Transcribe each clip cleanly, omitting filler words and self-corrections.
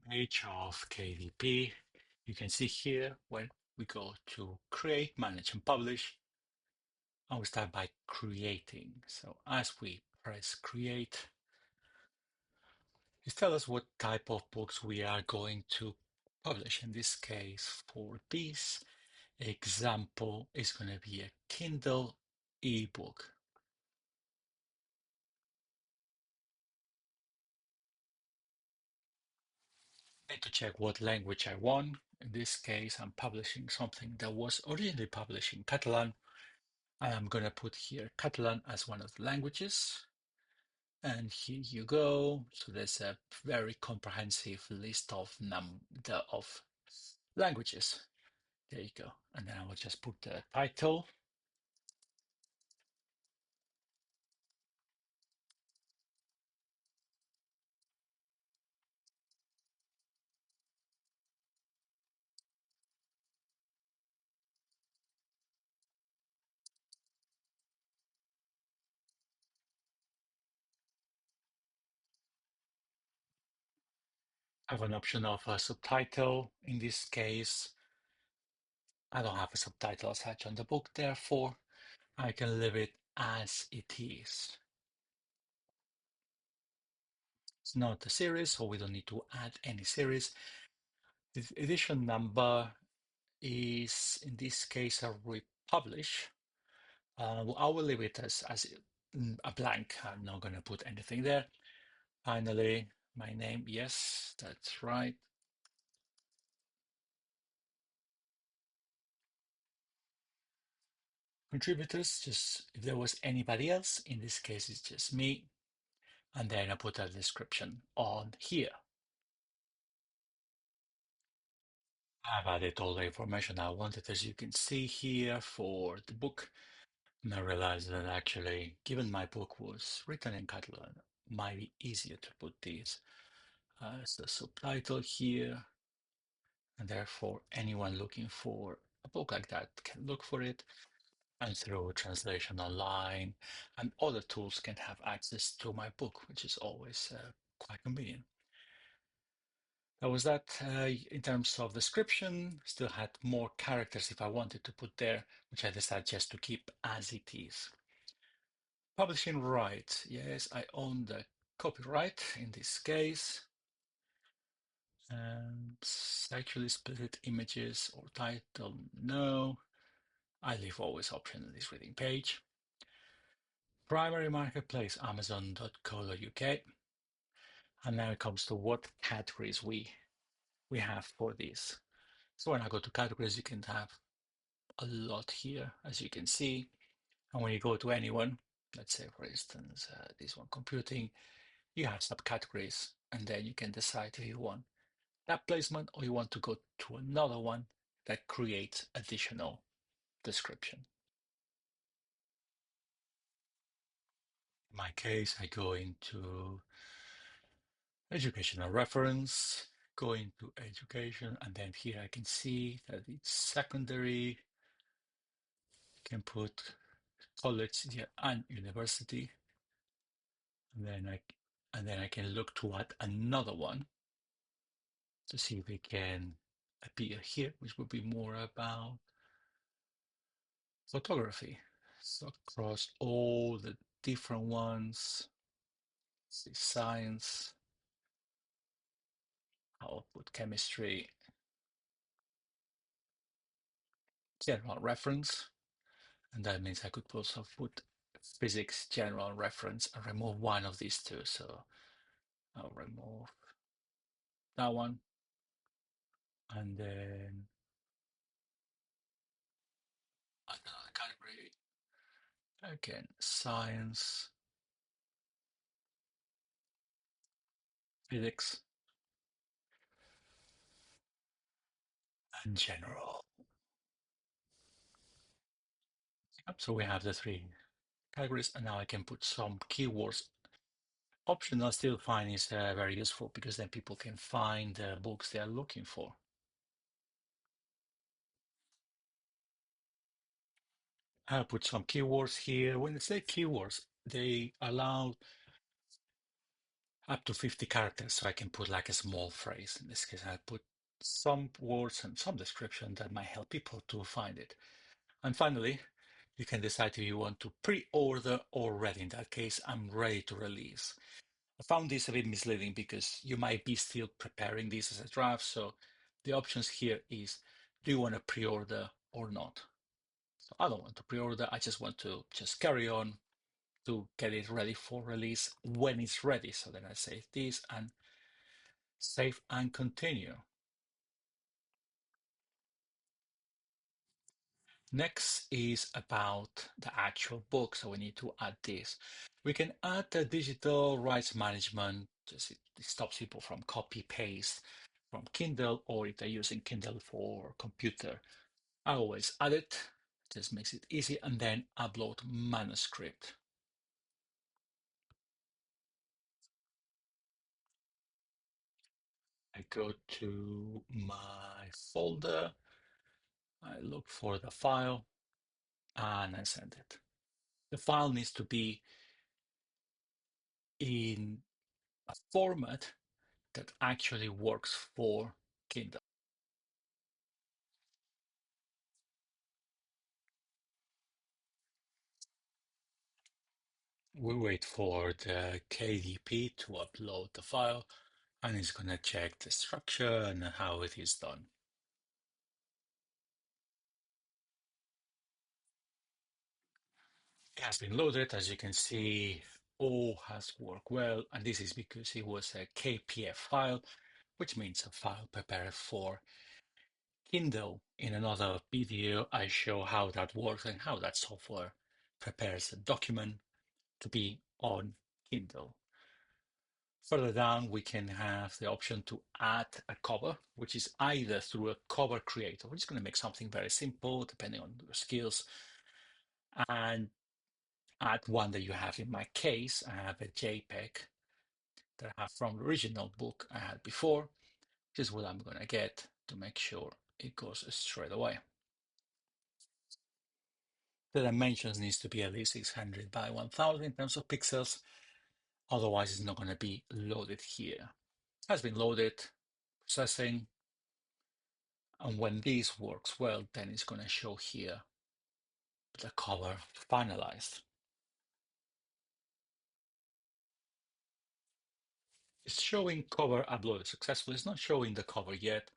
page of KDP. You can see here when we go to create, manage, and publish, and we start by creating. So as we press create, it tells us what type of books we are going to publish. In this case, for this example, is going to be a Kindle ebook. I need to check what language I want. In this case, I'm publishing something that was originally published in Catalan. I'm going to put here Catalan as one of the languages. And here you go. So there's a very comprehensive list of of languages. There you go. And then I will just put the title. I have an option of a subtitle. In this case, I don't have a subtitle as such on the book, therefore I can leave it as it is. It's not a series, so we don't need to add any series. The edition number is, in this case, a republish. I will leave it as a blank. I'm not going to put anything there. Finally, my name. Yes, that's right. Contributors, just if there was anybody else, in this case, it's just me. And then I put a description on here. I've added all the information I wanted, as you can see here, for the book. And I realized that actually, given my book was written in Catalan, it might be easier to put this as the subtitle here. And therefore, anyone looking for a book like that can look for it. And through translation online and other tools can have access to my book, which is always quite convenient. That was that. In terms of description, still had more characters if I wanted to put there, which I decided just to keep as it is. Publishing rights. Yes, I own the copyright in this case. And sexually explicit images or title, no. I leave always option in this reading page. Primary marketplace, amazon.co.uk. And now it comes to what categories we have for this. So when I go to categories, you can have a lot here, as you can see. And when you go to anyone, let's say, for instance, this one, computing, you have subcategories. And then you can decide if you want that placement or you want to go to another one that creates additional description. In my case, I go into educational reference, go into education, and then here I can see that it's secondary. I can put college here and university, and then I can look to add another one to see if it can appear here, which would be more about photography. So across all the different ones, see science, I'll put chemistry, general reference, and that means I could also put physics general reference and remove one of these two. So I'll remove that one, and then another category. Again, science, physics, and general. Yep, so we have the three categories, and now I can put some keywords. Option I still find is very useful because then people can find the books they are looking for. I put some keywords here. When they say keywords, they allow up to 50 characters, so I can put like a small phrase. In this case, I put some words and some description that might help people to find it. And finally, you can decide if you want to pre-order or ready. In that case, I'm ready to release. I found this a bit misleading because you might be still preparing this as a draft. So the options here is, do you want to pre-order or not? So I don't want to pre-order. I just want to just carry on to get it ready for release when it's ready. So then I save this and save and continue. Next is about the actual book. So we need to add this. We can add the digital rights management. Just it stops people from copy paste from Kindle, or if they're using Kindle for computer. I always add it. Just makes it easy, and then upload manuscript. I go to my folder. I look for the file and I send it. The file needs to be in a format that actually works for Kindle. We wait for the KDP to upload the file, and it's going to check the structure and how it is done. It has been loaded. As you can see, all has worked well, and this is because it was a KPF file, which means a file prepared for Kindle. In another video, I show how that works and how that software prepares a document to be on Kindle. Further down, we can have the option to add a cover, which is either through a cover creator, which is going to make something very simple, depending on your skills, and add one that you have. In my case, I have a JPEG that I have from the original book I had before, which is what I'm going to get to make sure it goes straight away. The dimensions needs to be at least 600 by 1000 in terms of pixels. Otherwise, it's not going to be loaded here. It has been loaded, processing. And when this works well, then it's going to show here the cover finalized. It's showing cover uploaded successfully. It's not showing the cover yet.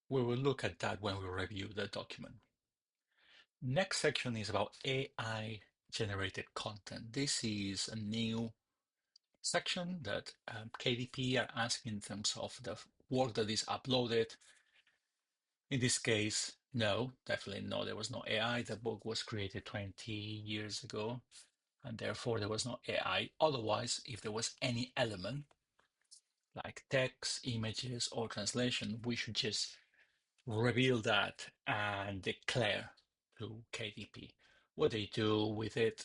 We will look at that when we review the document. Next section is about AI generated content. This is a new section that KDP are asking in terms of the work that is uploaded. In this case, no, definitely no, there was no AI. The book was created 20 years ago, and therefore there was no AI. Otherwise, if there was any element like text, images, or translation, we should just reveal that and declare to KDP. What they do with it,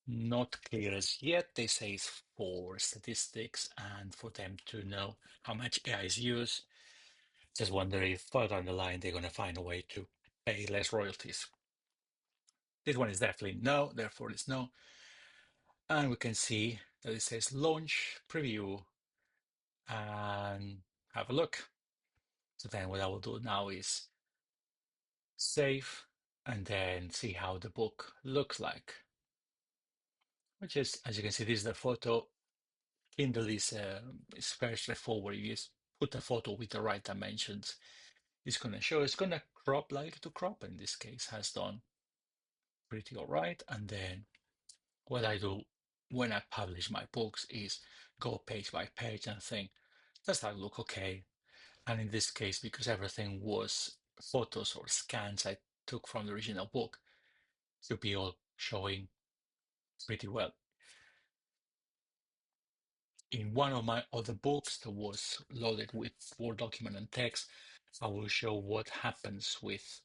not clear as yet. They say it's for statistics and for them to know how much AI is used. Just wonder if further down the line they're going to find a way to pay less royalties. This one is definitely no, therefore it's no. And we can see that it says launch, preview, and have a look. So then what I will do now is save and then see how the book looks like. Which is, as you can see, this is the photo. Kindle is very straightforward. You just put a photo with the right dimensions. It's going to show, it's going to crop like to crop. In this case, has done pretty all right. And then what I do when I publish my books is go page by page and think, does that look okay? And in this case, because everything was photos or scans I took from the original book, it will be all showing pretty well. In one of my other books that was loaded with Word document and text, I will show what happens with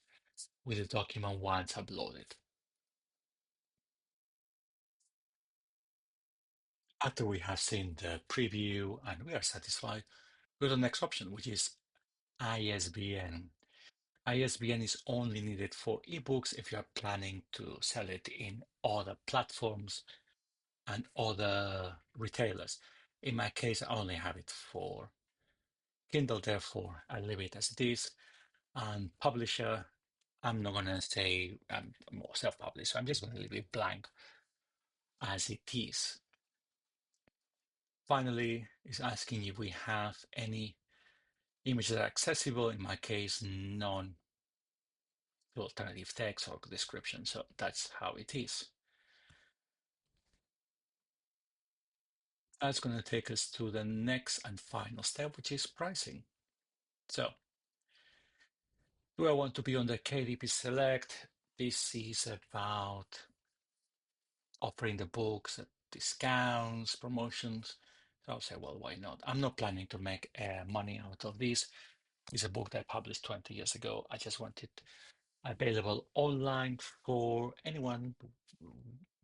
the document once uploaded. After we have seen the preview and we are satisfied, go to the next option, which is ISBN. ISBN is only needed for ebooks if you are planning to sell it in other platforms and other retailers. In my case, I only have it for Kindle, therefore I leave it as it is. And publisher, I'm not going to say I'm more self-published, so I'm just going to leave it blank as it is. Finally, it's asking if we have any images that are accessible. In my case, none, alternative text or description. So that's how it is. That's going to take us to the next and final step, which is pricing. So do I want to be on the KDP Select? This is about offering the books at discounts, promotions. So I'll say, well, why not? I'm not planning to make money out of this. It's a book that I published 20 years ago. I just want it available online for anyone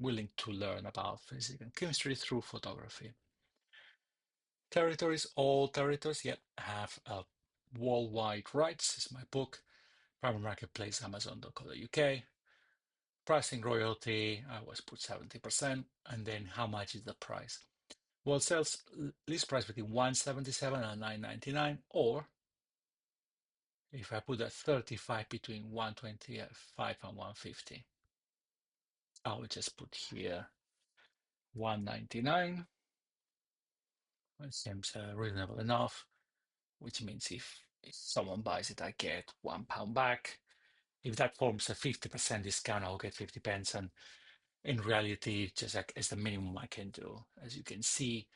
willing to learn about physics and chemistry through photography. Territories, all territories, yet have worldwide rights. It's my book. Primary marketplace, Amazon.co.uk. Pricing royalty, I always put 70%. And then how much is the price? Well, sales list price between 177 and 999, or if I put that 35 between 125 and 150, I will just put here 199. It seems reasonable enough, which means if someone buys it, I get £1 back. If that forms a 50% discount, I'll get 50 pence. And in reality, just like it's the minimum I can do. As you can see,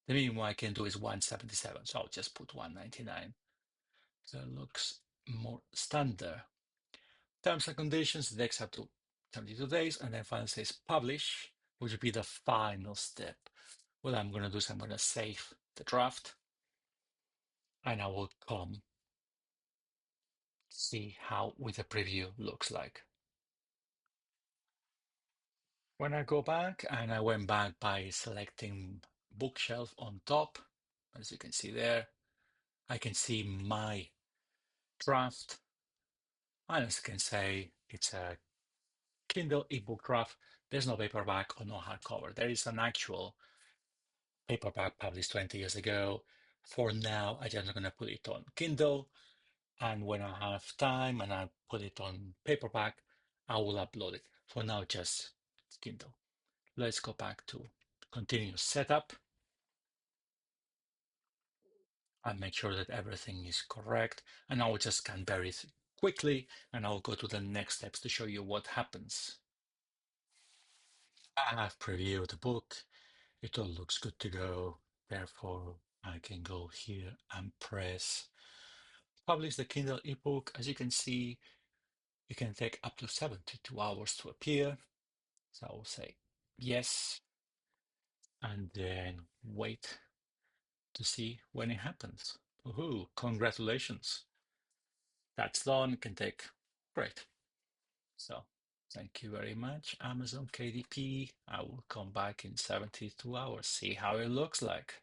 the minimum I can do is 177. So I'll just put 199. So it looks more standard. Terms and conditions, the next up to 72 days, and then finally says publish, which will be the final step. What I'm going to do is I'm going to save the draft, and I will come see how with a preview looks like. When I go back, and I went back by selecting bookshelf on top, as you can see there, I can see my draft, and as you can say, it's a Kindle ebook draft. There's no paperback or no hardcover. There is an actual paperback published 20 years ago. For now, I'm just going to put it on Kindle. And when I have time and I put it on paperback, I will upload it. For now, just Kindle. Let's go back to continue setup and make sure that everything is correct. And I will just scan very quickly and I'll go to the next steps to show you what happens. I have previewed the book. It all looks good to go. Therefore, I can go here and press publish the Kindle ebook. As you can see, it can take up to 72 hours to appear. So I will say yes, and then wait to see when it happens. Woohoo, congratulations. That's done. It can take, great. So thank you very much, Amazon KDP. I will come back in 72 hours, see how it looks like.